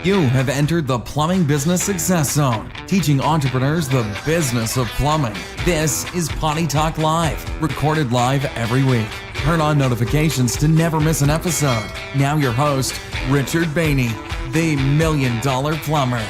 You have entered the Plumbing Business Success Zone, teaching entrepreneurs the business of plumbing. This is Potty Talk Live, recorded live every week. Turn on notifications to never miss an episode. Now your host, Richard Bainey, the $1 Million Plumber.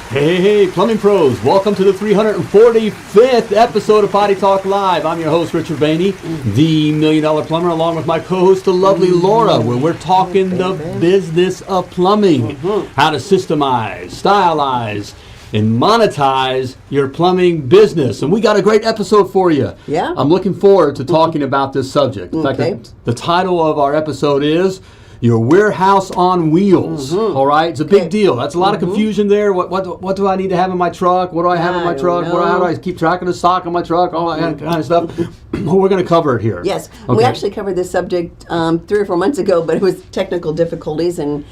Hey, plumbing pros, welcome to the 345th episode of Potty Talk Live. I'm your host, Richard Bainey, the $1 Million Plumber, along with my co-host, the lovely Laura, where we're talking the business of plumbing, how to systemize, stylize, and monetize your plumbing business. And we got a great episode for you. Yeah. I'm looking forward to talking about this subject. In fact, the title of our episode is Your Warehouse on Wheels. All right, it's a big deal. That's a lot of confusion there. What do I need to have in my truck? What do I have in my truck? How do I keep track of the stock on my truck? All that kind of stuff. We're going to cover it here. Yes, okay. We actually covered this subject 3 or 4 months ago, but it was technical difficulties and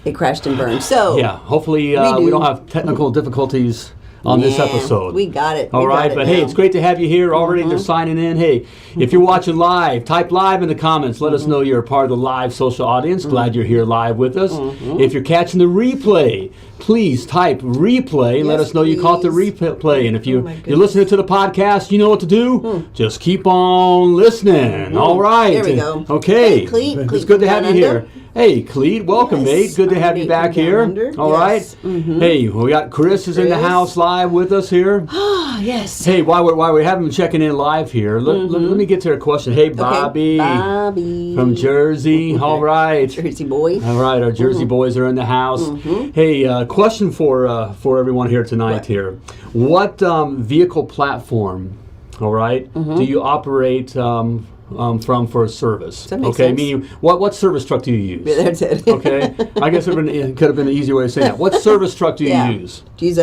it crashed and burned. So yeah, hopefully we don't have technical difficulties on this episode. We got it. All right, but hey, it's great to have you here. Already they're signing in. Hey, if you're watching live, type live in the comments. Let us know you're a part of the live social audience. Glad you're here live with us. If you're catching the replay, please type replay and let us know you caught the replay. And if you're listening to the podcast, you know what to do. Just keep on listening. All right. There we go. Okay. Hey, Cleet. It's good to have you here. Hey, Cleet, welcome, mate. Good to have you back here. All right. Hey, we got Chris is in the house live with us here. Ah, yes. Hey, while we're having him checking in live here, let me get to a question. Hey, Bobby. Bobby. From Jersey. All right. Jersey boy. All right, our Jersey boys are in the house. Hey, question for everyone here tonight here. What vehicle platform, all right, do you operate from for a service? That makes sense. Meaning, what service truck do you use? Yeah, that's it. Okay, I guess it could have been an easier way of saying that. What service truck do you use? Do you use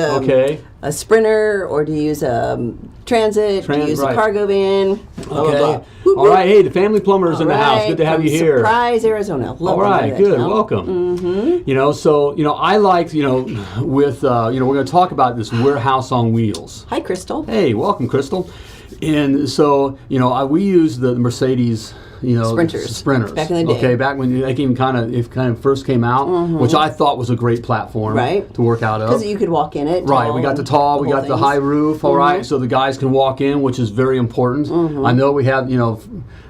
a Sprinter, or do you use a Transit? Do you use a cargo van? Blah, blah, blah. Whoop, all right. Hey, the family plumbers in the house. Good to have you here. Surprise, Arizona. Love all right. Good. Welcome. I like with we're going to talk about this warehouse on wheels. Hi, Crystal. Hey, welcome, Crystal. And so, we use the Mercedes, Sprinters. Back in the day. Okay, back when they kind of first came out, which I thought was a great platform to work out of. Because you could walk in it. Right, we got we got the high roof, all right, so the guys can walk in, which is very important. I know we have,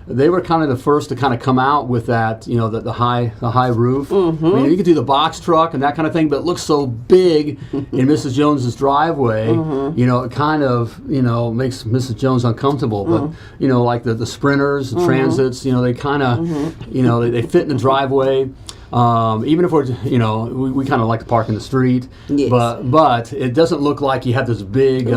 they were kind of the first to kind of come out with that, the high roof. I mean, you could do the box truck and that kind of thing, but it looks so big in Mrs. Jones's driveway. It kind of makes Mrs. Jones uncomfortable. But like the Sprinters, the Transits, they kind of they fit in the driveway. Even if we're, we kind of like to park in the street, but it doesn't look like you have this big,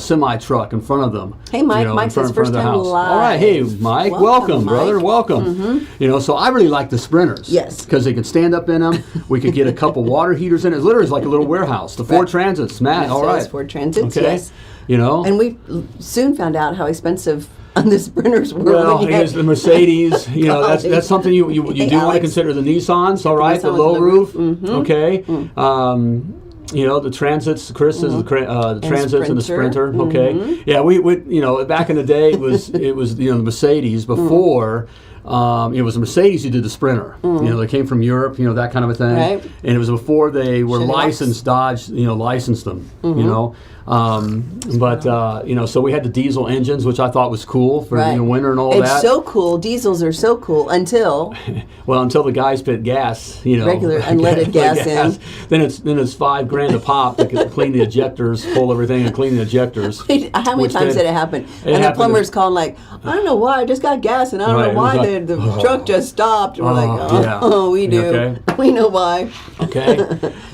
semi truck in front of them. Hey, Mike. Mike says first time live. All right. Hey, Mike. Welcome, brother. Welcome. So I really like the Sprinters. Yes. Because they can stand up in them. We could get a couple water heaters in it. It's literally like a little warehouse. The Ford Transits, Matt. All right. Ford Transits. Okay. Yes. And we soon found out how expensive on the Sprinters were. Well, here's the Mercedes. That's something you do want to consider. The Nissans, all right, the low roof. Okay. The Transits. Chris is the Transits and the Sprinter. Okay. Yeah, we back in the day it was the Mercedes before. It was a Mercedes who did the Sprinter. They came from Europe, that kind of a thing. Right. And it was before they were licensed. Dodge, licensed them. So we had the diesel engines, which I thought was cool for winter and all that. It's so cool. Diesels are so cool until until the guys put gas, regular unleaded gas in. Then it's $5,000 a pop to clean the ejectors, pull everything, and clean the ejectors. How many times did it happen? And the plumber's calling like, I don't know why, I just got gas, and I don't know why the truck just stopped. And we're like, we do. Okay. We know why. Okay.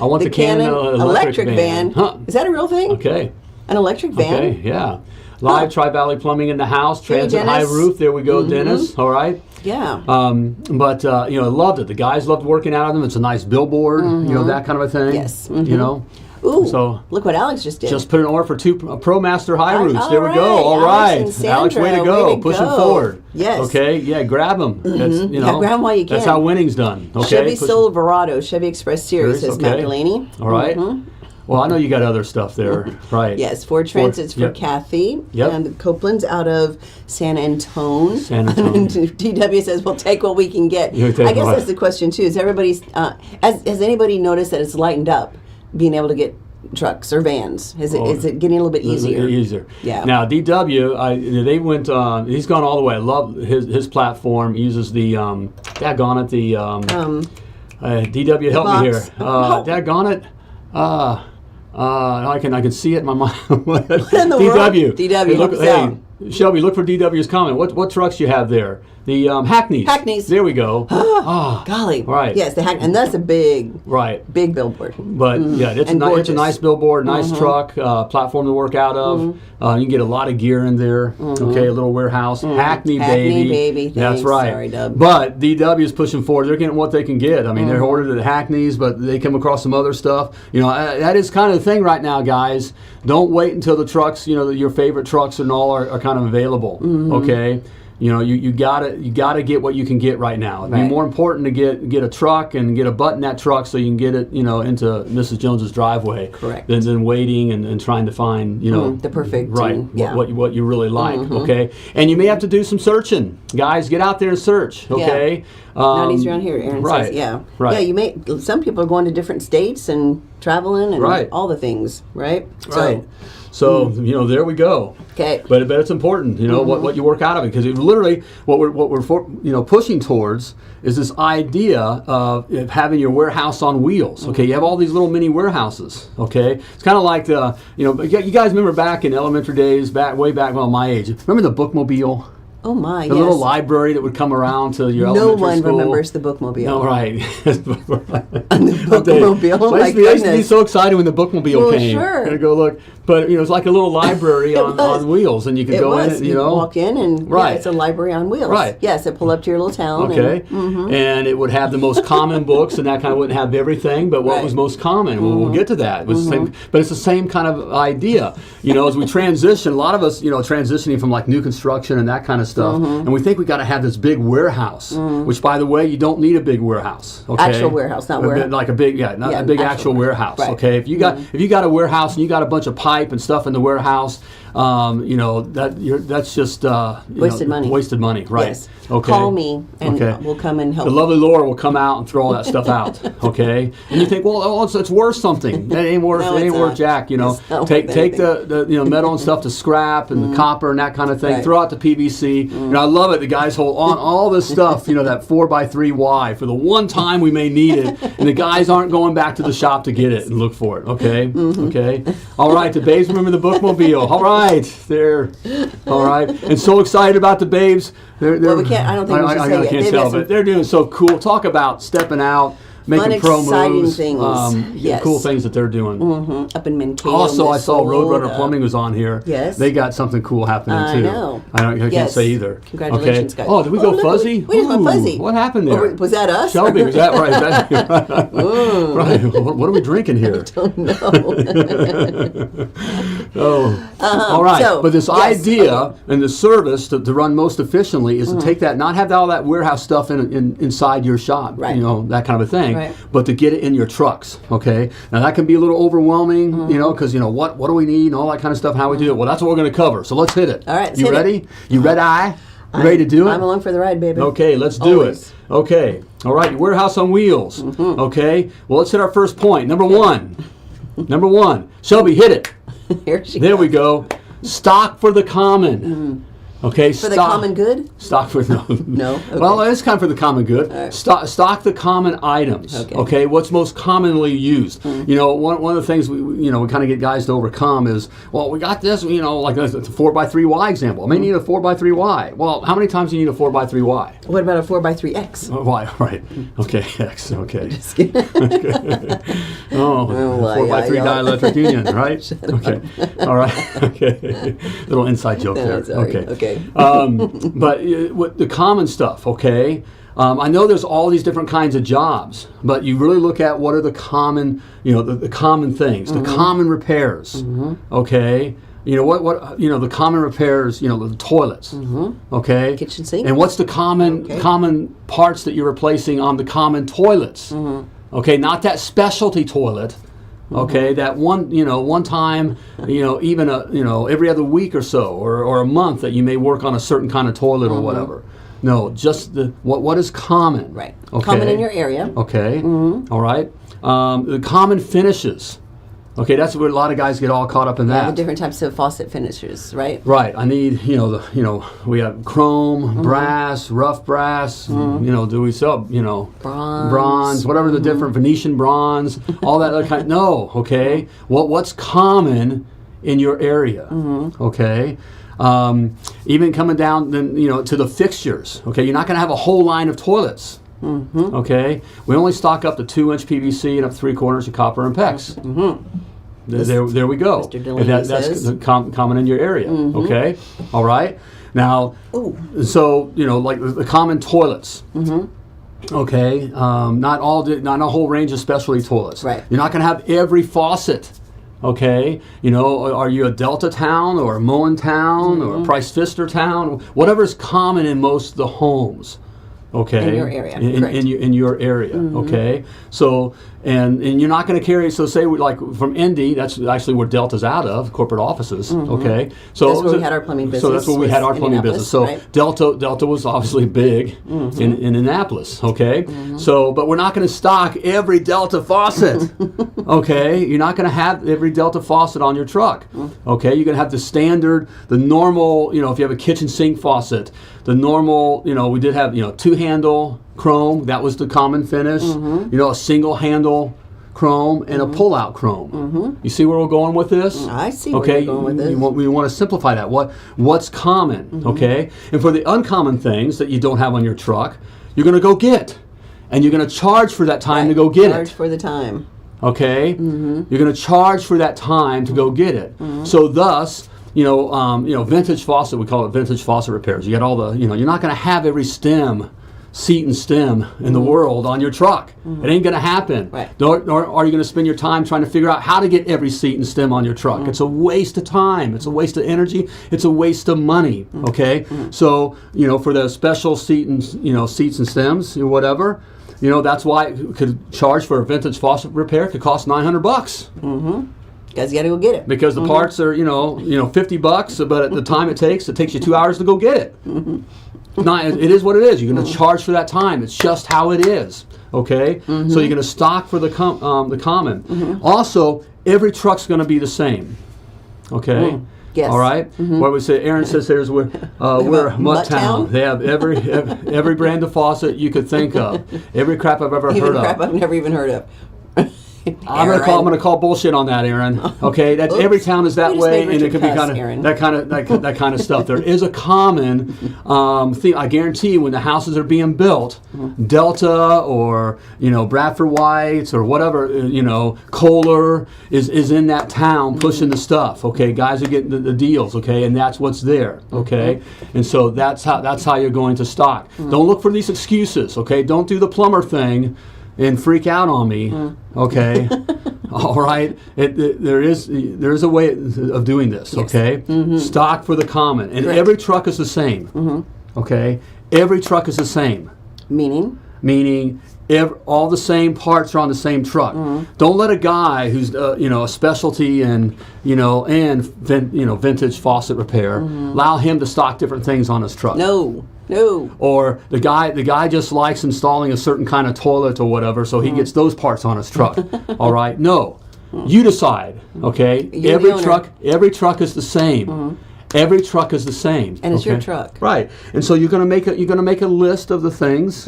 I want the Canon electric van. Huh. Is that a real thing? Okay. An electric van? Okay, yeah. Live Tri-Valley Plumbing in the house, Transit high roof. There we go, Dennis. All right. Yeah. I loved it. The guys loved working out of them. It's a nice billboard, that kind of a thing. Yes. Ooh, so look what Alex just did. Just put an order for 2 ProMaster high roofs. There we go. All right. Alex, way to go. Push them forward. Yes. Okay. Yeah, grab them. That's, grab them while you can. That's how winning's done. Okay. Chevy Silverado, Chevy Express Series, says Matt Delaney. All right. Well, I know you got other stuff there, right? Yes, Ford Transit's for Kathy. Yep. And Copeland's out of San Antone. San Antone. DW says, we'll take what we can get. I guess that's the question, too. Is everybody's, has anybody noticed that it's lightened up, being able to get trucks or vans? Is it getting a little bit easier? Easier. Yeah. Now DW, they went. He's gone all the way. I love his platform. He uses the daggone it, the DW. Help me here. Daggone it. I can see it in my mind. DW. DW. Hey, Shelby, look for DW's comment. What trucks you have there? The Hackneys. Hackneys. There we go. Golly. Right. Yes, the and that's a big billboard. But yeah, it's a nice billboard, nice truck, platform to work out of. You can get a lot of gear in there. Okay, a little warehouse. Hackney baby. That's right. Sorry, Dub. But DW is pushing forward. They're getting what they can get. I mean, they're ordered at Hackneys, but they come across some other stuff. That is kind of the thing right now, guys. Don't wait until the trucks, your favorite trucks and all are kind of available. Okay. You gotta get what you can get right now. It'd be more important to get a truck and get a butt in that truck so you can get it, into Mrs. Jones's driveway. Correct. Than waiting and trying to find, the perfect what you really like. Okay. And you may have to do some searching, guys. Get out there and search. Okay. Not easier around here, Aaron says. Yeah. Right. Yeah. Some people are going to different states and traveling and all the things. Right. Right. So there we go. Okay. But it's important, what you work out of it, because literally what we're pushing towards is this idea of having your warehouse on wheels. Okay, you have all these little mini warehouses. Okay, it's kind of like you guys remember back in elementary days, way back my age. Remember the bookmobile? Oh my! The little library that would come around to your elementary school. No one remembers the bookmobile. No, right. The bookmobile. Oh my goodness! I used to be so excited when the bookmobile came. Sure. To go look, but it's like a little library on wheels, and you could go in. You walk in, and it's a library on wheels. Right. Yes, it pull up to your little town. Okay. And it would have the most common books, and that kind of wouldn't have everything, but what was most common? We'll get to that. It was the same, but it's the same kind of idea. As we transition, a lot of us, transitioning from like new construction and that kind of stuff, and we think we got to have this big warehouse, which, by the way, you don't need a big warehouse. Okay. Actual warehouse, not warehouse. Like a big, not a big actual warehouse. Right. Okay. If you got a warehouse and you got a bunch of pipe and stuff in the warehouse, that's just wasted money. Wasted money, right? Yes. Okay. Call me and we'll come and help. The lovely Laura will come out and throw all that stuff out. Okay. And you think, well, it's worth something. That ain't worth. It ain't worth jack. Take the metal and stuff to scrap and the copper and that kind of thing. Right. Throw out the PVC. I love it. The guys hold on all this stuff. That 4x3Y for the one time we may need it, and the guys aren't going back to the shop to get it and look for it. Okay. Okay. All right. The babes remember the bookmobile. All right. There. All right. And so excited about the babes. Well, we can't. I don't think we should say I can't tell, but they're doing so cool. Talk about stepping out, making pro moves. Things. Cool things that they're doing. Up in Mankato. Also, I saw Roadrunner Plumbing was on here. Yes. They got something cool happening too. I can't say either. Congratulations, guys. Oh, did we go fuzzy? We just went fuzzy. What happened there? Was that us? Shelby, was that right? Right. What are we drinking here? I don't know. All right. But this idea and the service to run most efficiently is to take that, not have all that warehouse stuff inside your shop, that kind of a thing, but to get it in your trucks. Okay. Now that can be a little overwhelming, because what do we need and all that kind of stuff. How we do it? Well, that's what we're going to cover. So let's hit it. All right. You ready? You ready? You ready to do it? I'm along for the ride, baby. Okay, let's do it. Okay. All right. Your warehouse on wheels. Okay. Well, let's hit our first point. Number one. Shelby, hit it. There we go. Stock for the common. Okay, for the common good? Stock for no. Okay. Well, it's kind of for the common good. Right. Stock the common items. Okay, what's most commonly used? One of the things we kind of get guys to overcome is, well, we got this. Like the 4x3Y example. I may need a 4x3Y. Well, how many times do you need a 4x3Y? What about a 4x3X? Y, right? Okay, X. Okay. Just kidding. Okay. 4x3 dielectric union, right? Okay. All right. Okay. Little inside joke there. Okay. But with the common stuff, okay? I know there's all these different kinds of jobs, but you really look at what are the common, the common things, the common repairs, okay? The common repairs, the toilets, okay? Kitchen sink. And what's the common parts that you're replacing on the common toilets? Okay, not that specialty toilet. Okay, that one time, even every other week or so, or a month that you may work on a certain kind of toilet or whatever. No, just what is common. Right. Okay. Common in your area. Okay. All right. The common finishes. Okay, that's where a lot of guys get all caught up in that. The different types of faucet finishes, right? Right. I need, we have chrome, brass, rough brass. Do we sell, bronze, whatever the different Venetian bronze, all that other kind. No. Okay. What's common in your area? Okay. Even coming down, then to the fixtures. Okay, you're not going to have a whole line of toilets. Okay, we only stock up to 2-inch PVC and up 3/4 of copper and PEX. There we go. Mr. Delaney That's common in your area. Okay, all right. Now, so like the common toilets. Okay, not a whole range of specialty toilets. Right. You're not going to have every faucet. Okay, are you a Delta town or a Moen town or a Price Pfister town? Whatever's common in most of the homes. Okay, in your area, in your area. Okay, so and you're not going to carry. So say from Indy, that's actually where Delta's out of, corporate offices. Okay, so that's where we had our plumbing business. So that's where we had our plumbing business. So right? Delta was obviously big in Annapolis. Okay, so but we're not going to stock every Delta faucet. Okay, you're not going to have every Delta faucet on your truck. Okay, you're going to have the standard, the normal. If you have a kitchen sink faucet. The normal, we did have, 2-handle chrome. That was the common finish. A single handle chrome and a pull-out chrome. You see where we're going with this? I see where you're going with this. We want to simplify that. What's common, okay? And for the uncommon things that you don't have on your truck, you're going to go get. And you're going to charge for that time to go get it. Charge for the time. Okay? You're going to charge for that time to go get it. So thus... vintage faucet, we call it vintage faucet repairs. You got all the, you're not going to have every seat and stem in the world on your truck. It ain't going to happen. Right. Nor are you going to spend your time trying to figure out how to get every seat and stem on your truck. It's a waste of time. It's a waste of energy. It's a waste of money. Okay? So, for the special seats and stems or whatever, that's why it could charge for a vintage faucet repair could cost $900. Because you got to go get it. Because the parts are, $50, but at the time it takes you 2 hours to go get it. It is what it is. You're going to charge for that time. It's just how it is. Okay? So you're going to stock for the common. Also, every truck's going to be the same. Okay? Yes. All right? What we say, Aaron says we're Mutt Town. They have every brand of faucet you could think of. Every crap I've ever heard of. Crap I've never even heard of. I'm gonna call bullshit on that, Aaron. Okay, that's every town is that way, and it could be that kind of stuff. There is a common thing. I guarantee you, when the houses are being built, Delta or Bradford White's or whatever, Kohler is in that town pushing the stuff. Okay, guys are getting the deals. Okay, and that's what's there. Okay, and so that's how you're going to stock. Don't look for these excuses. Okay, don't do the plumber thing and freak out on me, okay? All right, there is a way of doing this, okay? Stock for the common, and every truck is the same, okay? Every truck is the same. Meaning, all the same parts are on the same truck. Don't let a guy who's a specialty and vintage faucet repair allow him to stock different things on his truck. No. Or the guy just likes installing a certain kind of toilet or whatever, so he gets those parts on his truck. All right? No. You decide. Okay? Every truck is the same. Every truck is the same. And it's your truck. Right. And so you're going to make a list of the things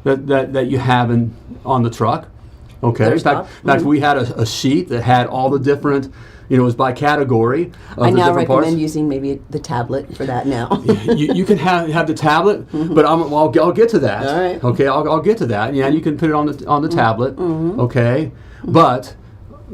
that you have on the truck. Okay. In fact, we had a sheet that had all the different. It was by category. I now recommend using maybe the tablet for that now. you can have the tablet, but I'll get to that. All right. Okay, I'll get to that. Yeah, you can put it on the tablet. Okay, but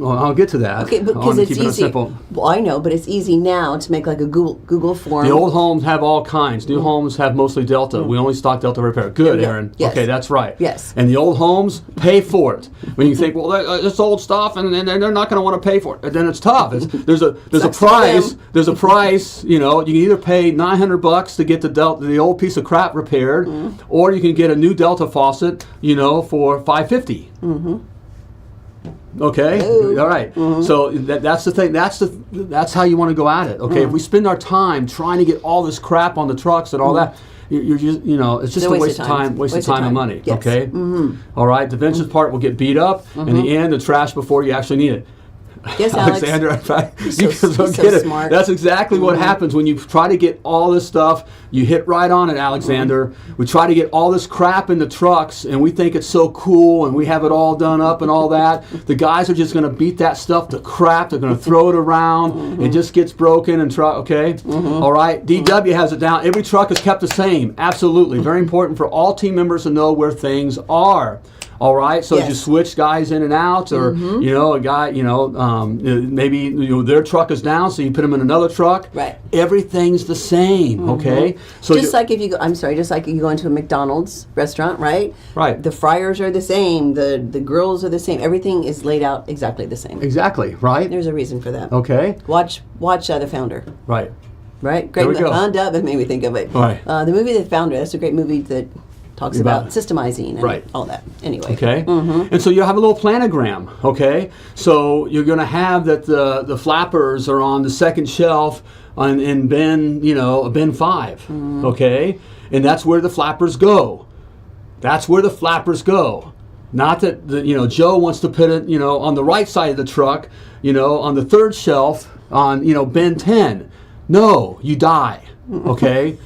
I'll get to that. Okay, because it's easy. Well, I know, but it's easy now to make like a Google form. The old homes have all kinds. New homes have mostly Delta. We only stock Delta repair. Good, Aaron. Yes. Okay, that's right. Yes. And the old homes pay for it. When you think, well, it's old stuff, and they're not going to want to pay for it, and then it's tough. There's a price. There's a price. You can either pay $900 to get the old piece of crap repaired, or you can get a new Delta faucet. For $550. Okay. Ooh. All right. So that's the thing. That's how you want to go at it. Okay. If we spend our time trying to get all this crap on the trucks and all that, you're just it's just a waste of time, waste of time and money. Yes. Okay. All right. The vintage part will get beat up, and in the end, the trash before you actually need it. Yes, Alexander, in fact, you so guys don't get it. smart. That's exactly what happens when you try to get all this stuff. You hit right on it, Alexander. We try to get all this crap in the trucks, and we think it's so cool, and we have it all done up and all that. The guys are just going to beat that stuff to crap. They're going to throw it around. It just gets broken and okay? All right. DW has it down. Every truck is kept the same. Absolutely. Very important for all team members to know where things are. All right, so as you switch guys in and out, or a guy, maybe their truck is down, so you put them in another truck. Right. Everything's the same. Okay. So just like if you go, just like you go into a McDonald's restaurant, right? Right. The fryers are the same. The grills are the same. Everything is laid out exactly the same. Exactly. Right. There's a reason for that. Okay. Watch The Founder. Right. Right. Great. That made me think of it. Right. The movie The Founder. That's a great movie that talks about systemizing and all that. Anyway. Okay. And so you have a little planogram. Okay. So you're going to have that the flappers are on the second shelf in bin, bin 5. Okay. And that's where the flappers go. That's where the flappers go. Not that Joe wants to put it on the right side of the truck, on the third shelf on bin 10. No, you die. Okay.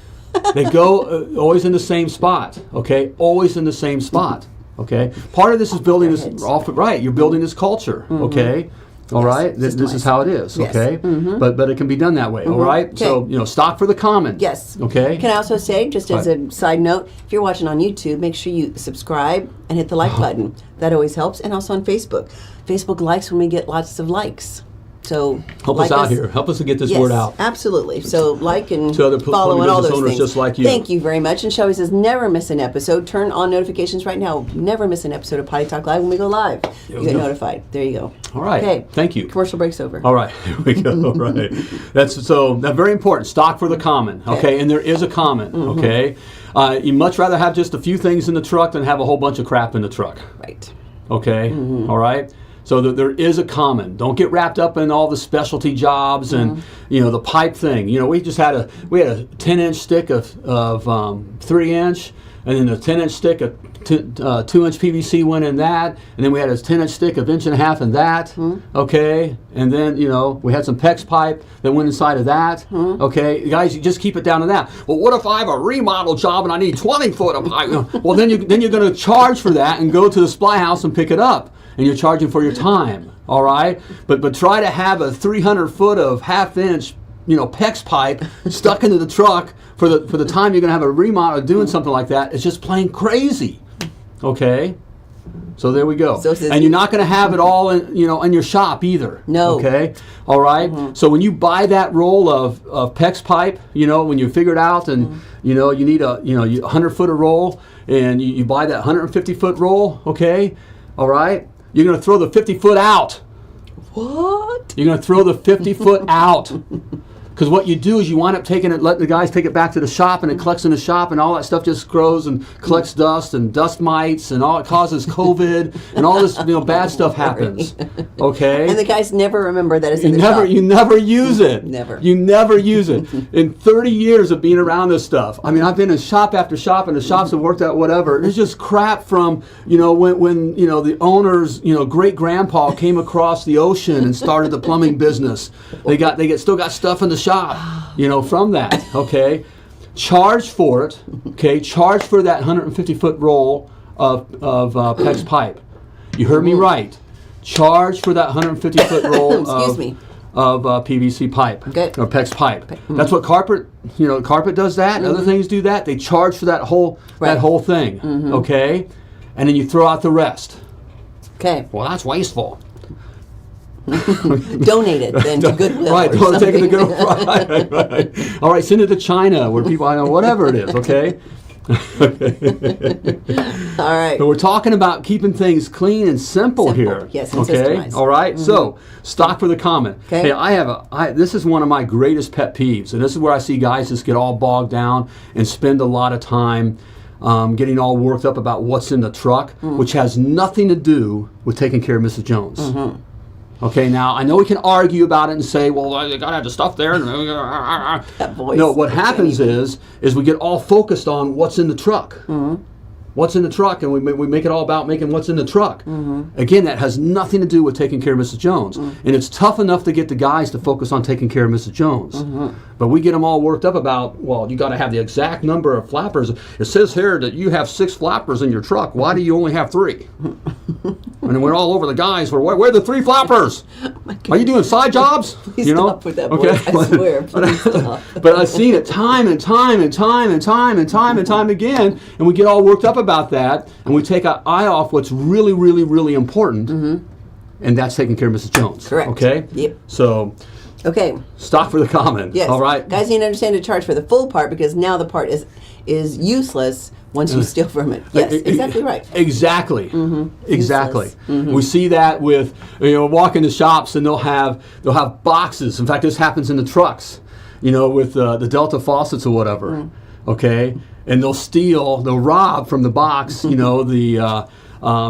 They go always in the same spot, okay? Always in the same spot, okay? Part of this is building this right. You're building this culture, okay? All right. This is how it is, okay? But it can be done that way, all right? Okay. So stock for the common. Yes. Okay. Can I also say, just as a side note, if you're watching on YouTube, make sure you subscribe and hit the like button. That always helps. And also on Facebook. Facebook likes when we get lots of likes. So help us out here. Help us to get this word out. Absolutely. So like and to other follow and all those owners things. Just like you. Thank you very much. And Shelby says, never miss an episode. Turn on notifications right now. Never miss an episode of Potty Talk Live when we go live. You get notified. There you go. All right. Okay. Thank you. Commercial break's over. All right. Here we go. All right. That's very important. Stock for the common. Okay. And there is a common. Okay. You much rather have just a few things in the truck than have a whole bunch of crap in the truck. Right. Okay. All right. So there is a common. Don't get wrapped up in all the specialty jobs and the pipe thing. We just had a 10-inch stick of 3-inch, and then a 10-inch stick of 2-inch PVC went in that, and then we had a 10-inch stick of 1.5 inch in that. Okay, and then we had some PEX pipe that went inside of that. Okay, guys, you just keep it down to that. Well, what if I have a remodel job and I need 20 foot of pipe? Well, then you're going to charge for that and go to the supply house and pick it up. And you're charging for your time, all right? But try to have a 300 foot of 1/2 inch, PEX pipe stuck into the truck for the time you're going to have a remodel or doing something like that. It's just plain crazy, okay? So there we go. And you're not going to have it all in your shop either. No. Okay. All right. So when you buy that roll of PEX pipe, when you figure it out, and you need a 100 foot of roll, and you buy that 150 foot roll, okay? All right. You're going to throw the 50 foot out. What? You're going to throw the 50 foot out. Because what you do is you wind up letting the guys take it back to the shop, and it collects in the shop, and all that stuff just grows and collects dust and dust mites, and all it causes COVID, and all this bad stuff happens. Okay. And the guys never remember that it's in the shop. You never use it. Never. You never use it. In 30 years of being around this stuff, I mean, I've been in shop after shop, and the shops have worked out whatever. It's just crap from when the owner's great grandpa came across the ocean and started the plumbing business. They still got stuff in the shop, from that, okay? Charge for it, okay? Charge for that 150 foot roll of PEX pipe. You heard me right. Charge for that 150 foot roll of PVC pipe, or PEX pipe. That's what carpet does that. Other things do that. They charge for that whole thing, okay? And then you throw out the rest. Okay. Well, that's wasteful. Donate it then to Goodwill. Right, don't take it to Goodwill. Right. All right, send it to China where people, whatever it is, okay? All right. But we're talking about keeping things clean and simple here. Yes, and okay. systemized. All right. So stock for the common. Okay. Hey, this is one of my greatest pet peeves, and this is where I see guys just get all bogged down and spend a lot of time getting all worked up about what's in the truck, which has nothing to do with taking care of Mrs. Jones. Okay, now I know we can argue about it and say, well, you gotta have the stuff there. That voice. No, what happens is we get all focused on what's in the truck. What's in the truck, and we make it all about making what's in the truck. Again, that has nothing to do with taking care of Mrs. Jones. And it's tough enough to get the guys to focus on taking care of Mrs. Jones. But we get them all worked up about, well, you got to have the exact number of flappers. It says here that you have 6 flappers in your truck. Why do you only have 3? And then we're all over the guys. Where are the 3 flappers? Are you doing side jobs? Please stop with that voice. I swear. Please stop. But I've seen it time and time again, and we get all worked up about that, and we take our eye off what's really, really, really important, and that's taking care of Mrs. Jones. Correct. Okay? Yep. So, okay. stock for the comment. Yes. All right? Guys need to understand to charge for the full part, because now the part is useless once you steal from it. Yes, exactly right. Exactly. Exactly. We see that with, walk into shops and they'll have boxes. In fact, this happens in the trucks, with the Delta faucets or whatever. Okay? And they'll rob from the box, the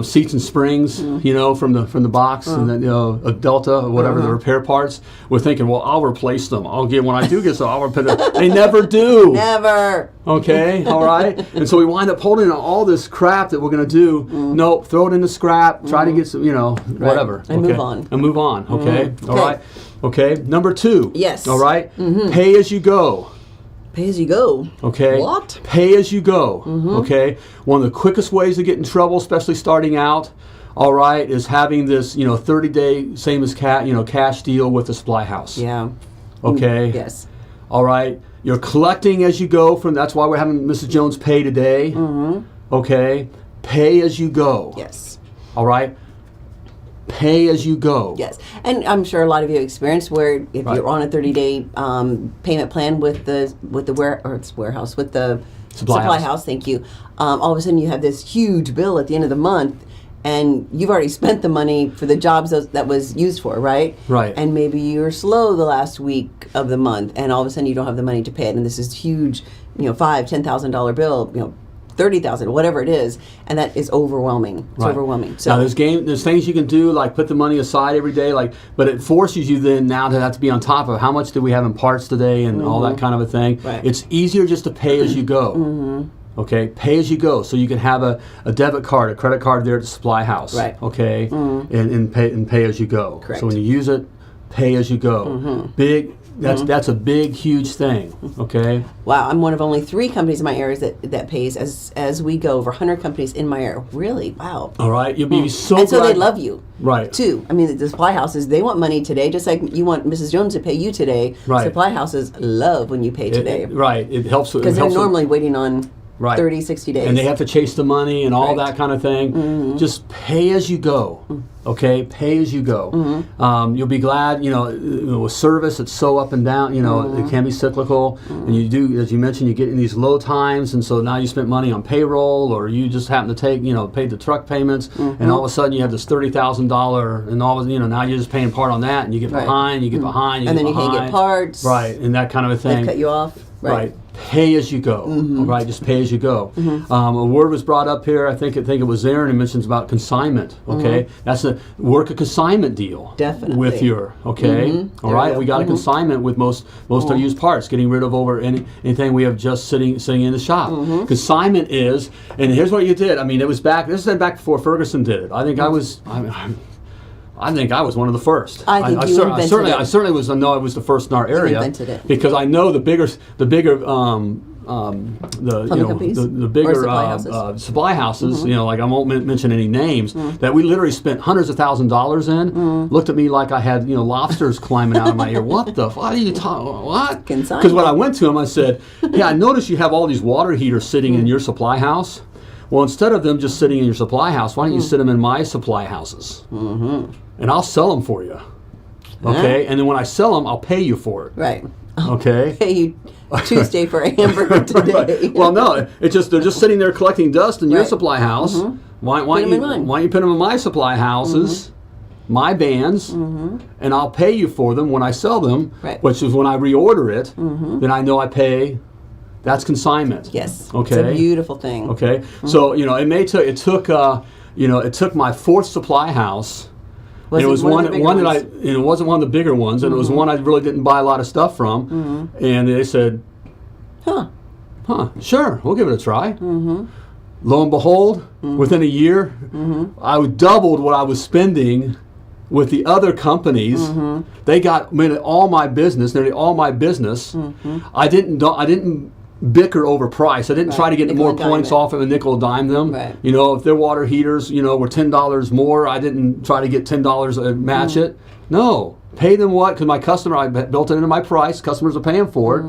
seats and springs, from the box, and then a Delta or whatever, the repair parts. We're thinking, well, I'll replace them. When I do get some, I'll repair them. They never do. Never. Okay, all right. And so we wind up holding on all this crap that we're going to do. Nope, throw it in the scrap. Try to get some, whatever. And move on. And move on. Okay. All right. Okay. Number 2. Yes. All right. Pay as you go. Pay as you go. Okay. What? Pay as you go. Okay. One of the quickest ways to get in trouble, especially starting out, all right, is having this, 30-day same as cash deal with the supply house. Yeah. Okay. Yes. All right. You're collecting as you go that's why we're having Mrs. Jones pay today. Okay. Pay as you go. Yes. All right. Pay as you go. Yes, and I'm sure a lot of you have experienced where if you're on a 30-day payment plan with the warehouse with the supply house. Thank you. All of a sudden you have this huge bill at the end of the month, and you've already spent the money for the jobs that was used for, right? Right. And maybe you're slow the last week of the month, and all of a sudden you don't have the money to pay it, and this is huge, $5,000-$10,000 bill, $30,000, whatever it is, and that is overwhelming. It's overwhelming. So now there's things you can do, like put the money aside every day, but it forces you then now to have to be on top of how much do we have in parts today and all that kind of a thing. Right. It's easier just to pay as you go. Okay, pay as you go, so you can have a debit card, a credit card there at the supply house. Right. Okay, and pay as you go. Correct. So when you use it, pay as you go. That's a big, huge thing. Okay. Wow, I'm one of only 3 companies in my area that pays as we go. Over 100 companies in my area. Really? Wow. All right. You'll be so and so glad. they love you. Right. Too. I mean, the supply houses, they want money today, just like you want Mrs. Jones to pay you today. Right. Supply houses love when you pay today. It helps. Because they're normally waiting on Right. 30, 60 days. And they have to chase the money and all that kind of thing. Just pay as you go. Okay, pay as you go. You'll be glad, with service, it's so up and down, it can be cyclical. And you do, as you mentioned, you get in these low times, and so now you spent money on payroll, or you just happen to pay the truck payments, and all of a sudden you have this $30,000, and all of now you're just paying part on that, and you get behind, you get behind, and then you can't get parts. Right, and that kind of a thing. They cut you off. Right. Pay as you go. All right, just pay as you go. A word was brought up here. I think it was there, and it mentions about consignment. Okay, that's a consignment deal. Definitely. With your all right. We got a consignment with most our used parts, getting rid of over anything we have just sitting in the shop. Consignment is, and here's what you did. I mean, it was back. This is back before Ferguson did it. I think I think I was one of the first. I think you invented it. I certainly was. I know I was the first in our area. You invented it. Because I know the bigger the bigger supply houses. Like I won't mention any names. That we literally spent hundreds of $1,000s in. Looked at me like I had lobsters climbing out of my ear. What the? What are you talking? What? Because when I went to him, I said, "Hey, I noticed you have all these water heaters sitting in your supply house. Well, instead of them just sitting in your supply house, why don't you sit them in my supply houses? And I'll sell them for you. Okay? And then when I sell them, I'll pay you for it. Right. Okay? Pay you Tuesday for a hamburger today. Right. Well, no, they're just sitting there collecting dust in your supply house. Why don't you put them in my supply houses, my vans, and I'll pay you for them when I sell them, which is when I reorder it. Then I know I pay That's consignment. Yes. Okay. It's a beautiful thing. Okay. So it took my fourth supply house. Was and it was one of the bigger one that ones? and it wasn't one of the bigger ones, and it was one I really didn't buy a lot of stuff from. And they said, "Huh, sure, we'll give it a try." Lo and behold, within a year, I doubled what I was spending with the other companies. They got nearly all my business. I didn't bicker over price. I didn't try to get Nickel more and dime points it. off of a nickel and dime them. Right. You know, if their water heaters, were $10 more, I didn't try to get $10 and match it. No, pay them what? Because my customer, I built it into my price. Customers are paying for it.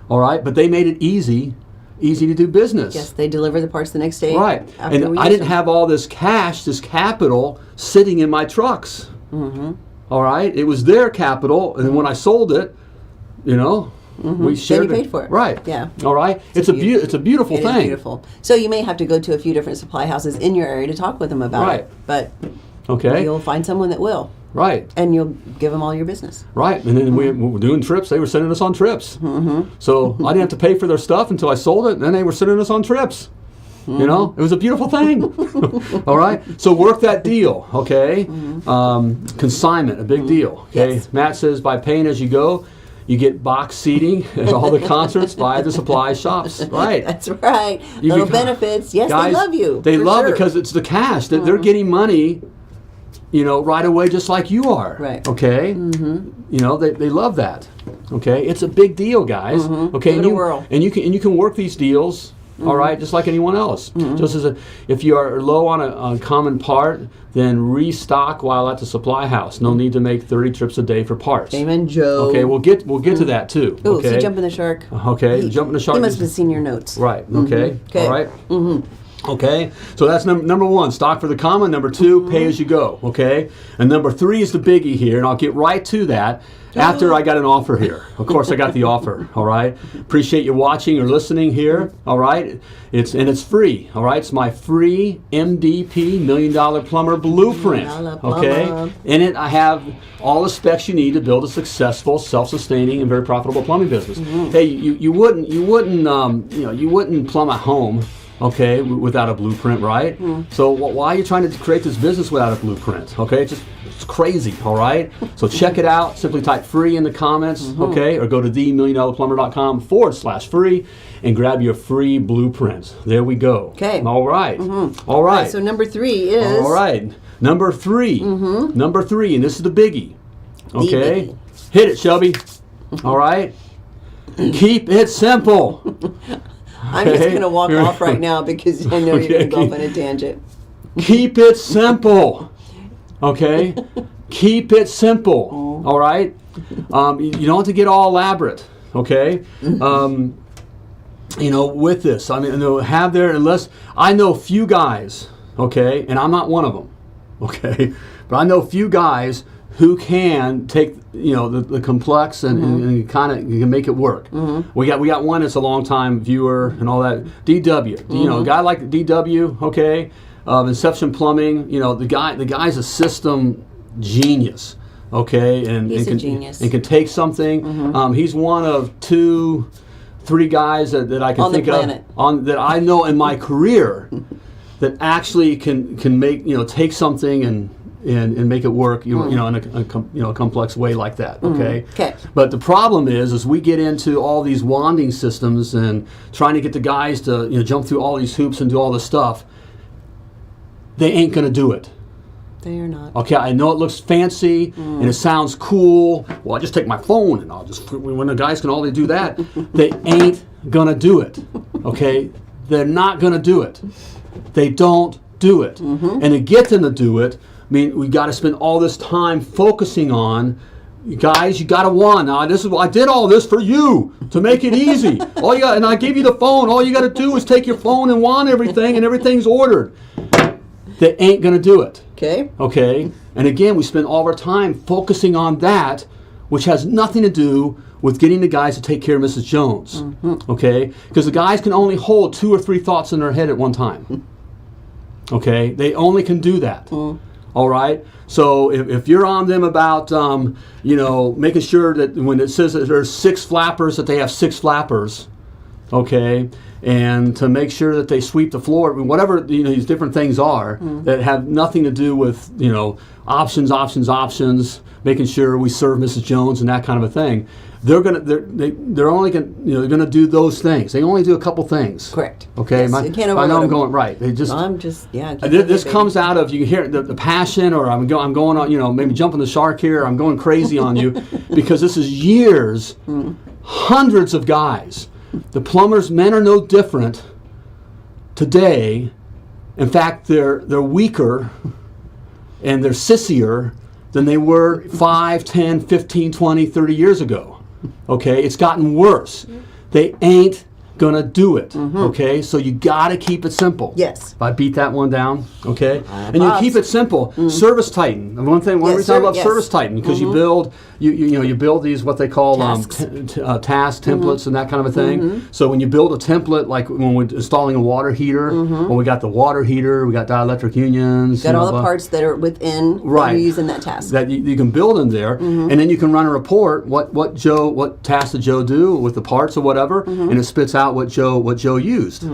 All right, but they made it easy to do business. Yes, they deliver the parts the next day. Right, and I didn't have all this cash, this capital, sitting in my trucks. All right, it was their capital, and then when I sold it, we shared Then you paid for it. Right. Yeah. All right. It's a beautiful It thing. is beautiful. So you may have to go to a few different supply houses in your area to talk with them about Right. it. But Okay. you'll find someone that will. Right. And you'll give them all your business. Right. And then we were doing trips. They were sending us on trips. So I didn't have to pay for their stuff until I sold it, and then they were sending us on trips. It was a beautiful thing. All right. So work that deal. Okay. Consignment, a big deal. Okay. Yes. Matt says by paying as you go, you get box seating at all the concerts by the supply shops. Right. That's right. You Little can- benefits. Yes, Guys, they love you. They for love sure. it because it's the cash. They're getting money, right away, just like you are. Right. Okay. They love that. Okay. It's a big deal, guys. Okay. Give it a whirl. And you can work these deals. All right, just like anyone else. Just as if you are low on a common part, then restock while at the supply house. No need to make 30 trips a day for parts. Amen, Joe. Okay, we'll get to that too. Ooh, okay. see jumping the shark. Okay, jumping the shark. He must have seen your notes. Right. Okay. Okay. All right. Okay. So that's number one, stock for the common. Number two, pay as you go. Okay. And number three is the biggie here, and I'll get right to that after I got an offer here. Of course, I got the offer. All right. Appreciate you watching or listening here. All right. It's free. All right. It's my free MDP $1 Million Plumber Blueprint. Okay. In it, I have all the specs you need to build a successful, self-sustaining, and very profitable plumbing business. Hey, you wouldn't plumb a home. Okay, without a blueprint, right? So why are you trying to create this business without a blueprint? Okay, it's crazy, all right? So check it out. Simply type free in the comments, okay? Or go to themilliondollarplumber.com/free and grab your free blueprint. There we go. Okay. All right. All right. So number 3 is... All right. Number three, and this is the biggie. Okay? biggie. Hit it, Shelby. All right? Keep it simple. I'm just going to walk off right now because I know you're going to go off on a tangent. Keep it simple. Okay? Keep it simple. All right? You don't have to get all elaborate. Okay? With this, unless I know few guys, okay, and I'm not one of them, okay, but I know few guys who can take the complex and kind of can make it work. We got one that's a long time viewer and all that. DW, a guy like DW, okay, Inception Plumbing. The guy's a system genius, okay, and He's a can genius. and can take something. He's one of 2-3 guys that I can On the think planet. of that I know in my career that actually can make take something and make it work, in a complex way like that. Okay. Okay. But the problem is we get into all these wanding systems and trying to get the guys to jump through all these hoops and do all this stuff. They ain't gonna do it. They are not. Okay, I know it looks fancy and it sounds cool. Well, I just take my phone and when the guys can only do that, they ain't gonna do it. Okay, they're not gonna do it. They don't do it, and to get them to do it. We got to spend all this time focusing on, guys. You got to wand. Now, I did all this for you to make it easy. And I gave you the phone. All you got to do is take your phone and wand everything, and everything's ordered. They ain't gonna do it. Okay. Okay. And again, we spend all of our time focusing on that, which has nothing to do with getting the guys to take care of Mrs. Jones. Okay. Because the guys can only hold 2 or 3 thoughts in their head at one time. Okay. They only can do that. All right. So if you're on them about making sure that when it says that there's 6 flappers, that they have 6 flappers, okay, and to make sure that they sweep the floor, whatever these different things are that have nothing to do with options, making sure we serve Mrs. Jones and that kind of a thing. They're only gonna do those things. They only do a couple things. Correct. Okay. Yes, you can't overload I know I'm them. going right. This comes out of, you can hear the passion, or I'm going on, maybe jumping the shark here. I'm going crazy on you because this is years, hundreds of guys. The plumbers, men are no different today. In fact, they're weaker and they're sissier than they were 5, 10, 15, 20, 30 years ago. Okay, it's gotten worse. They ain't gonna do it. Okay, so you gotta keep it simple. Yes. If I beat that one down, okay, and you keep it simple. Service Titan. One reason I love Service Titan, because you build you build these what they call task templates and that kind of a thing. So when you build a template, like when we're installing a water heater, when we got the water heater, we got dielectric unions. Got all the parts that are within that you use in that task. That you can build in there, and then you can run a report. What task did Joe do with the parts or whatever, and it spits out what Joe used.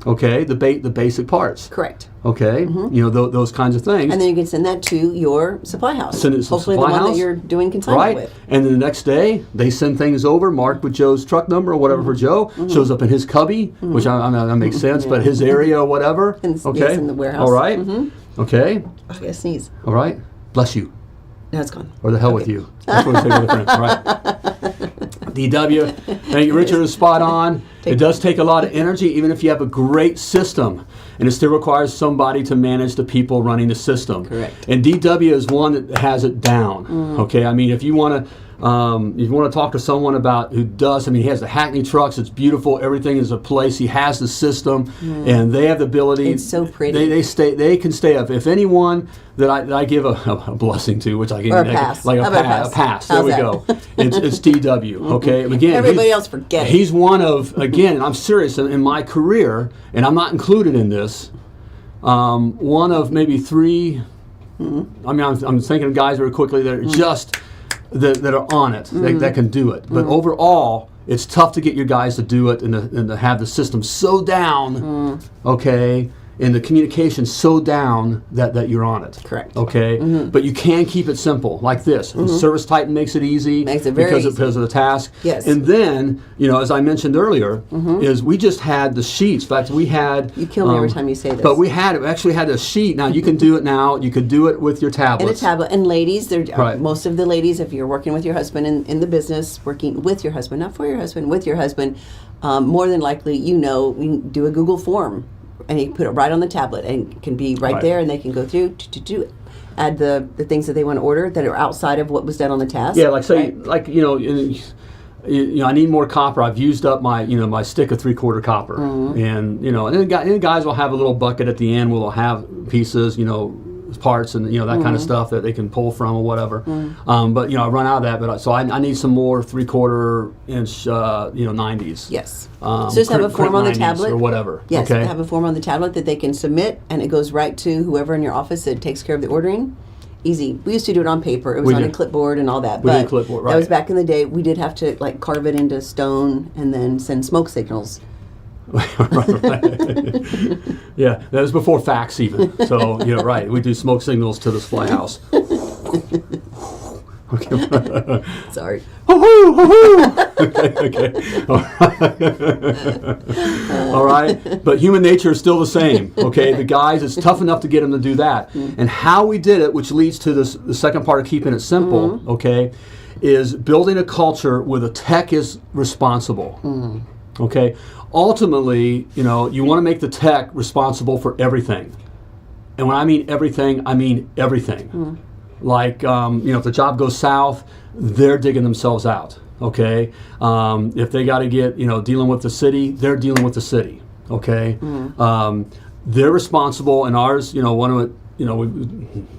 Okay, the basic parts. Correct. Okay, those kinds of things. And then you can send that to your supply house. Send it to hopefully supply the one house. that you're doing consignment with. And then the next day, they send things over, marked with Joe's truck number or whatever for Joe. Shows up in his cubby, which I know that makes sense, but his area or whatever. Okay. Yes, in the warehouse. All right. Okay. I gotta sneeze. All right. Bless you. No, it's gone. Or the hell with you. That's what we say with a friend. All right. DW. Thank you, Richard, is spot on. It does take a lot of energy, even if you have a great system, and it still requires somebody to manage the people running the system. Correct. And DW is one that has it down. Okay, I mean, if you want to talk to someone about who does, I mean, he has the Hackney trucks. It's beautiful. Everything is a place. He has the system, and they have the ability. It's so pretty. They can stay up. If anyone that I give a blessing to, which I give or a pass. like a pass. There we go. It's DW. Okay. Again, everybody else forget it. He's one of, again, and I'm serious, in my career, and I'm not included in this. One of maybe 3. I mean, I'm thinking of guys very quickly that are just that are on it, that can do it. But overall, it's tough to get your guys to do it and to have the system so down, okay, and the communication so down that you're on it. Correct. Okay, but you can keep it simple like this. Service Titan makes it easy. Makes it very easy. Because of the task. Yes. And then, as I mentioned earlier, is we just had the sheets. In fact, we had. You kill me every time you say this. But we actually had a sheet. Now you can do it now. You could do it with your tablets. And a tablet. And ladies, Right. most of the ladies, if you're working with your husband in the business, working with your husband, not for your husband, with your husband, more than likely, we do a Google form. And you put it right on the tablet, and it can be right there, and they can go through to add the things that they want to order that are outside of what was done on the task. Yeah, like say, right? I need more copper. I've used up my my stick of 3/4 copper, and and then guys will have a little bucket at the end where they'll have pieces, parts and that kind of stuff that they can pull from or whatever. But I run out of that. But so I need some more 3/4 inch 90s. Yes. So just have a form on the tablet or whatever. Yes. Okay. Have a form on the tablet that they can submit, and it goes right to whoever in your office that takes care of the ordering. Easy. We used to do it on paper. It was on a clipboard and all that. We did clipboard, right. That was back in the day. We did have to carve it into stone and then send smoke signals. Right. Yeah, that was before fax even. So right. We do smoke signals to the supply house. Okay. Sorry. Hoo-hoo, hoo-hoo. Okay. All right. But human nature is still the same. Okay. The guys, it's tough enough to get them to do that. And how we did it, which leads to the second part of keeping it simple, okay, is building a culture where the tech is responsible. Okay. Ultimately, you want to make the tech responsible for everything. And when I mean everything, I mean everything. Like, if the job goes south, they're digging themselves out, okay? If they got to get, dealing with the city, they're dealing with the city, okay? They're responsible, and ours, one of it,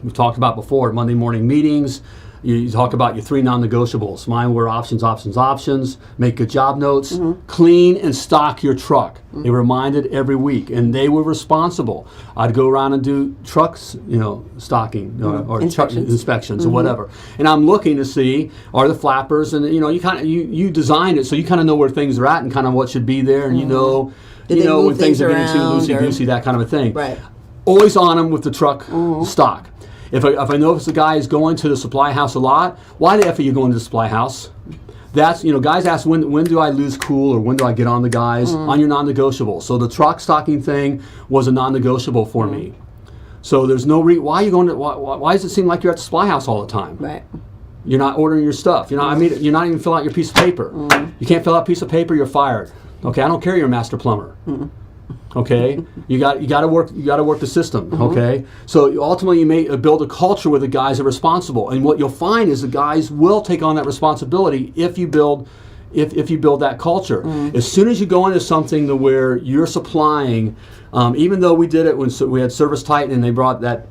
we've talked about before, Monday morning meetings, You talk about your 3 non-negotiables. Mine were options, make good job notes, clean and stock your truck. They were reminded every week, and they were responsible. I'd go around and do trucks, stocking or truck inspections or whatever. And I'm looking to see, are the flappers, and you designed it so you kind of know where things are at and kind of what should be there, and when things are getting too loosey-goosey, that kind of a thing. Right. Always on them with the truck stock. If I notice the guy is going to the supply house a lot, why the F are you going to the supply house? That's, guys ask, when do I lose cool, or when do I get on the guys? On your non-negotiable. So the truck stocking thing was a non-negotiable for me. So there's no why are you going to, why does it seem like you're at the supply house all the time? Right. You're not ordering your stuff. You're not even filling out your piece of paper. You can't fill out a piece of paper, you're fired. Okay, I don't care, you're a master plumber. Okay, you got to work the system. Okay, so ultimately you may build a culture where the guys are responsible, and what you'll find is the guys will take on that responsibility if you build that culture. As soon as you go into something to where you're supplying, even though we did it when we had Service Titan and they brought that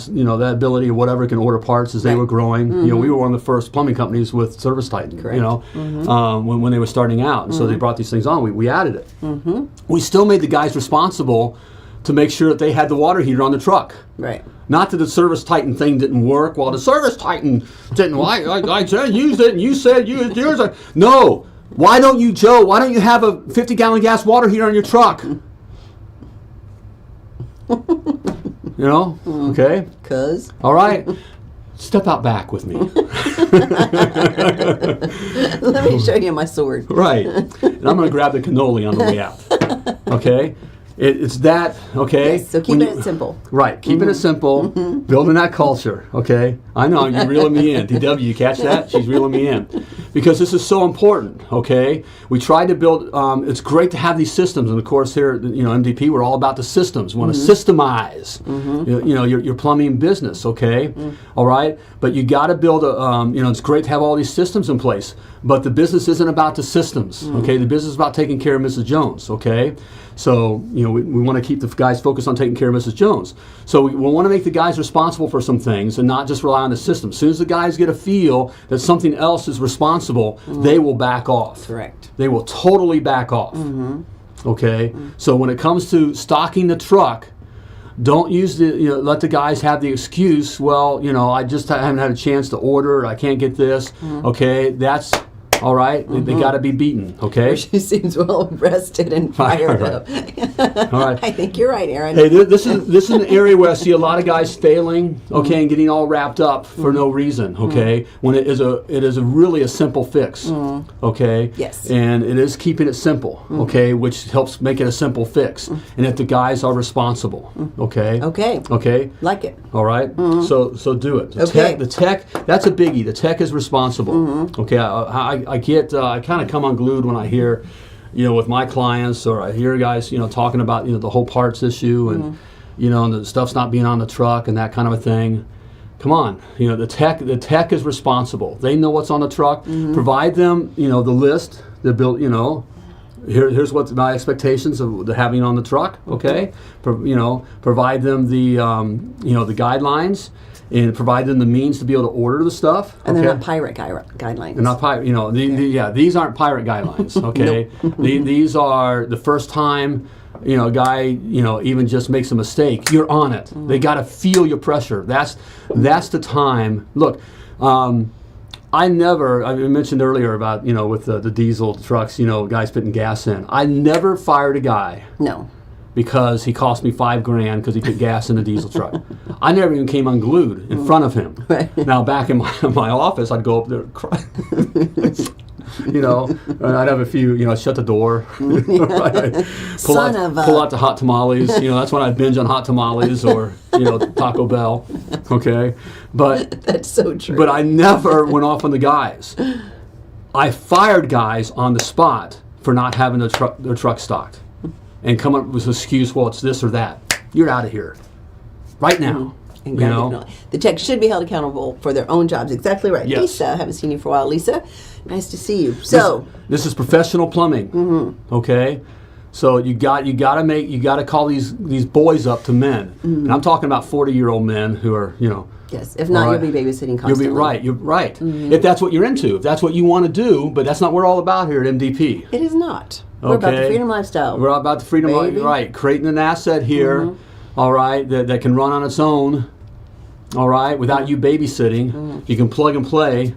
ability or whatever, can order parts as they were growing. We were one of the first plumbing companies with Service Titan. Correct. When they were starting out, and so they brought these things on. We added it. We still made the guys responsible to make sure that they had the water heater on the truck. Right. Not that the Service Titan thing didn't work. Well, the Service Titan didn't. I said used it, and you said used yours. No. Why don't you, Joe? Why don't you have a 50-gallon gas water heater on your truck? Okay. 'Cause. All right. Step out back with me. Let me show you my sword. Right. And I'm going to grab the cannoli on the way out. Okay. It's that, okay? Yes, so keeping it simple. Right, keeping it simple, building that culture, okay? I know, you're reeling me in. DW, you catch that? She's reeling me in. Because this is so important, okay? We tried to build, it's great to have these systems, and of course here at MDP, we're all about the systems. We want to systemize, your plumbing business, okay? All right? But you got to build it's great to have all these systems in place, but the business isn't about the systems, okay? The business is about taking care of Mrs. Jones, okay? So, we want to keep the guys focused on taking care of Mrs. Jones. So we want to make the guys responsible for some things and not just rely on the system. As soon as the guys get a feel that something else is responsible, they will back off. Correct. They will totally back off. Okay? So when it comes to stocking the truck, don't use let the guys have the excuse, well, I just haven't had a chance to order, I can't get this. Okay? That's all right, they got to be beaten, okay? She seems well rested and fired up. All right. I think you're right, Aaron. Hey, this is an area where I see a lot of guys failing, okay, and getting all wrapped up for no reason, okay? When it is really a simple fix, okay? Yes. And it is keeping it simple, okay, which helps make it a simple fix. And if the guys are responsible, okay? Okay. Okay. Like it. All right. So do it. The tech, that's a biggie. The tech is responsible. Okay. I kind of come unglued when I hear, with my clients, or I hear guys, talking about, the whole parts issue and, and the stuff's not being on the truck and that kind of a thing. Come on, the tech is responsible. They know what's on the truck. Provide them, the list, the build, here's what my expectations of the having on the truck. Okay, provide them the, the guidelines. And provide them the means to be able to order the stuff. And they're not pirate guidelines. They're not pirate. These aren't pirate guidelines. Okay, these are the first time a guy even just makes a mistake. You're on it. They got to feel your pressure. That's the time. Look, I mentioned earlier about with the diesel trucks. Guys putting gas in. I never fired a guy. No. Because he cost me $5,000 because he put gas in a diesel truck. I never even came unglued in front of him. Right. Now back in my office, I'd go up there, cry. And I'd have a few, shut the door. Pull out the hot tamales. That's when I'd binge on hot tamales or Taco Bell. Okay, but that's so true. But I never went off on the guys. I fired guys on the spot for not having their truck stocked. And come up with an excuse, well, it's this or that. You're out of here. Right now. The tech should be held accountable for their own jobs. Exactly right. Yes. Lisa, I haven't seen you for a while. Lisa, nice to see you. So this is professional plumbing. Okay? So you got to call these boys up to men, and I'm talking about 40-year-old men who are, you know. Yes, if not, you'll be babysitting constantly. You'll be right. You're right. If that's what you're into, if that's what you want to do, but that's not what we're all about here at MDP. It is not. We're about the freedom lifestyle. We're about the freedom, right? Creating an asset here, all right, that can run on its own, all right, without you babysitting. You can plug and play,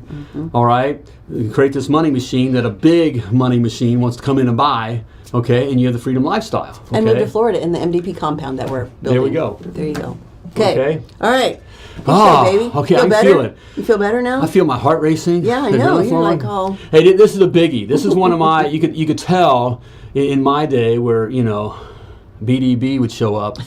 all right. You can create this money machine that a big money machine wants to come in and buy. Okay, and you have the freedom lifestyle. Okay? And move to Florida in the MDP compound that we're building. There we go. There you go. Okay. All right. Baby. Okay, I can feel it. You feel better now? I feel my heart racing. Yeah, I know. You're like all... Hey, this is a biggie. This is one of my, you could tell in my day where, you know, BDB would show up.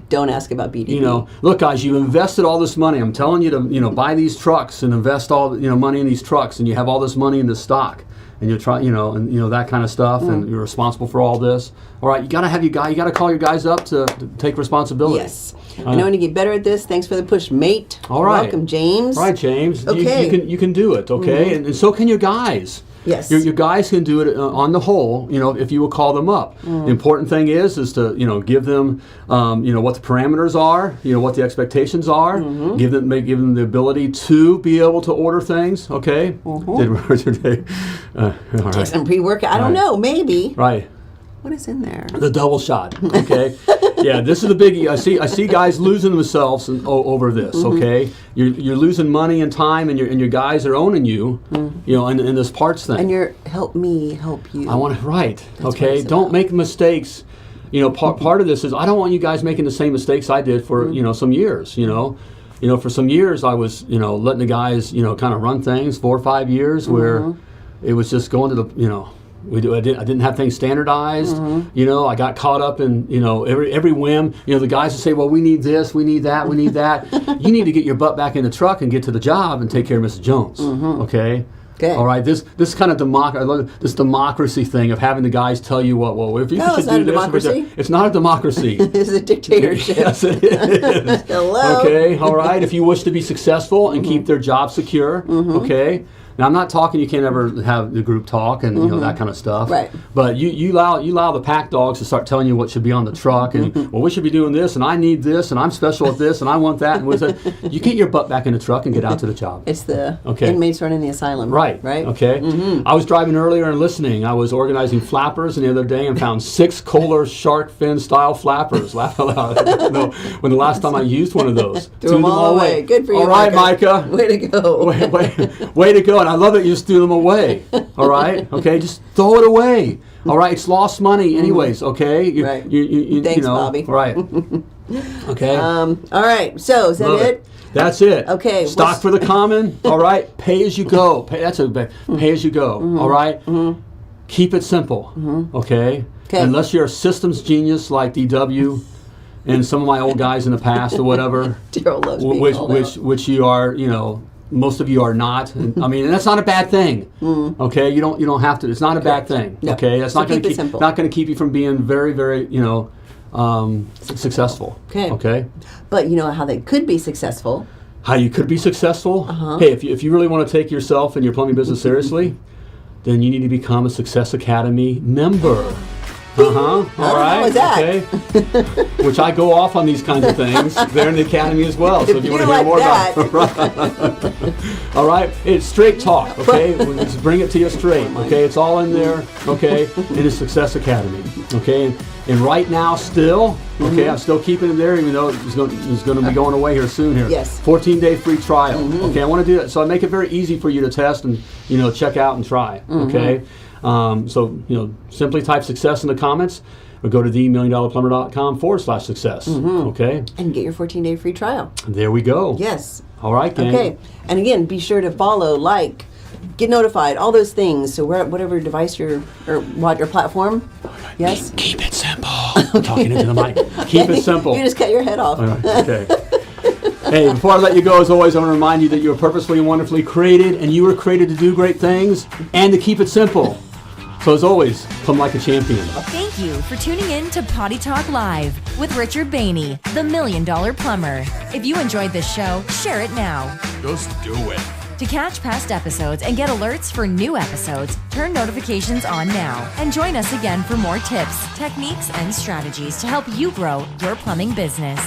Don't ask about BDB. You know, look, guys, you invested all this money. I'm telling you to, you know, buy these trucks and invest all, you know, money in these trucks, and you have all this money in this stock. And you're trying, you know, and you know that kind of stuff, and you're responsible for all this. All right, you got to call your guys up to take responsibility. Yes, I know when you get better at this. Thanks for the push, mate. All right, welcome, James. All right, James. Okay, you can do it. Okay, and so can your guys. Yes, your guys can do it on the whole. You know, if you will call them up. The important thing is to, you know, give them you know, what the parameters are. You know, what the expectations are. Give them the ability to be able to order things. Okay. Did all right. Take some pre-workout. I don't know. Maybe. Right. What is in there? The double shot. Okay. Yeah, this is the biggie. I see guys losing themselves over this. Okay, you're losing money and time, and your guys are owning you. You know, in this parts thing. And you're help me help you. I want to right. That's okay, don't about. make mistakes. You know, part of this is I don't want you guys making the same mistakes I did for you know some years. You know, for some years I was letting the guys kind of run things 4 or 5 years where it was just going to the I didn't have things standardized. You know, I got caught up in every whim. You know, the guys would say, "Well, we need this, we need that, we need that." You need to get your butt back in the truck and get to the job and take care of Mrs. Jones. Okay. Okay. All right. This kind of I love this democracy thing of having the guys tell you what. Well, if you should do this, it's not a democracy. It's a dictatorship. Yes, it is. Hello. Okay. All right. If you wish to be successful and keep their job secure, okay. Now, I'm not talking you can't ever have the group talk and that kind of stuff. Right. But you allow the pack dogs to start telling you what should be on the truck and well, we should be doing this and I need this and I'm special at this and I want that and with it. You get your butt back in the truck and get out to the job. It's the inmates running the asylum. Right. Right. Okay. I was driving earlier and listening. I was organizing flappers the other day and found 6 Kohler shark fin style flappers. Laugh out loud. I don't know when the last time I used one of those. Threw them all away. Good for you. All right, Micah. Way to go. Way to go. And I love that you just threw them away. All right? Okay? Just throw it away. All right? It's lost money anyways, okay? Right. Thanks, Bobby. Right. Okay? All right. So, is that it? That's it. Okay. Stock for the common. All right? Pay as you go. Pay as you go. All right? Keep it simple. Okay? Unless you're a systems genius like DW and some of my old guys in the past or whatever. Daryl loves being called out. Which you are, most of you are not. I mean, and that's not a bad thing. Okay, you don't have to. It's not a bad thing. No. Okay, that's So not going keep to keep you from being very, very, successful. Okay. But you know how they could be successful. How you could be successful? Hey, if you really want to take yourself and your plumbing business seriously, then you need to become a Success Academy member. All right. What's that? Okay. Which I go off on these kinds of things. They're in the academy as well. So if you want to hear more about it. All right. It's straight talk. Okay. We'll just bring it to you straight. Okay. It's all in there. Okay. It is Success Academy. Okay. And right now, still, okay, I'm still keeping it there, even though it's going to be going away here soon. Here. Yes. 14-day free trial. Okay. I want to do that. So I make it very easy for you to test and check out and try. Okay. So, simply type success in the comments or go to themilliondollarplumber.com/success. Okay. And get your 14-day free trial. There we go. Yes. All right, gang. Okay. And again, be sure to follow, like, get notified, all those things. So whatever device your platform. Yes. Keep it simple. I'm talking into the mic. Keep it simple. You just cut your head off. Okay. Hey, before I let you go, as always, I want to remind you that you are purposefully and wonderfully created, and you were created to do great things and to keep it simple. So as always, plumb like a champion. Thank you for tuning in to Potty Talk Live with Richard Bainey, the $1 Million Plumber. If you enjoyed this show, share it now. Just do it. To catch past episodes and get alerts for new episodes, turn notifications on now and join us again for more tips, techniques, and strategies to help you grow your plumbing business.